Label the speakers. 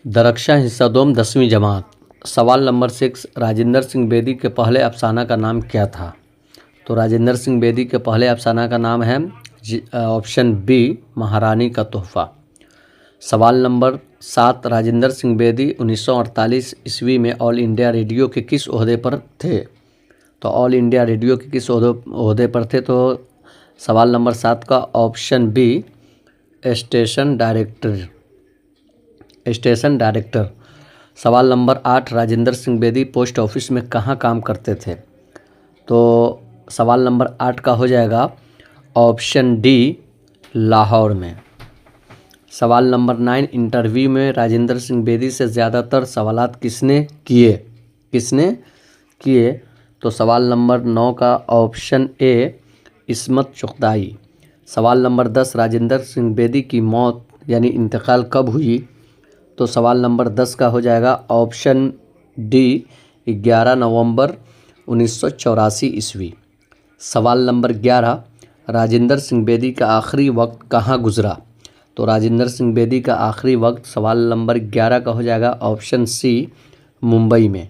Speaker 1: दरख्शां हिस्सादोम 10वीं जमात। सवाल नंबर 6, राजेंद्र सिंह बेदी के पहले अफसाना का नाम क्या था? तो राजेंद्र सिंह बेदी के पहले अफसाना का नाम है ऑप्शन बी, महारानी का तोहफा। सवाल नंबर 7, राजेंद्र सिंह बेदी 1948 ईस्वी में ऑल इंडिया रेडियो के किस ओहदे पर थे? तो ऑल इंडिया रेडियो के किस ओहदे पर थे? तो सवाल नंबर 7 का ऑप्शन बी, स्टेशन डायरेक्टर। सवाल number 8, Rajendra Singh Bedi post office में कहाँ काम करते थे? तो सवाल नंबर 8 का हो जाएगा ऑप्शन डी, लाहौर में। सवाल नंबर 9, इंटरव्यू में राजेंद्र सिंह बेदी से ज़्यादातर सवालात किसने किए? तो सवाल नंबर 9 का ऑप्शन ए, इस्मत चुगताई। सवाल नंबर 10, राजेंद्र सिंह बेदी की मौत यानी इंतकाल कब हुई? तो सवाल नंबर 10 का हो जाएगा ऑप्शन डी, 11 नवंबर 1984 ईस्वी। सवाल नंबर 11, राजेंद्र सिंह बेदी का आखिरी वक्त कहाँ गुजरा? तो राजेंद्र सिंह बेदी का आखिरी वक्त सवाल नंबर 11 का हो जाएगा ऑप्शन सी, मुंबई में।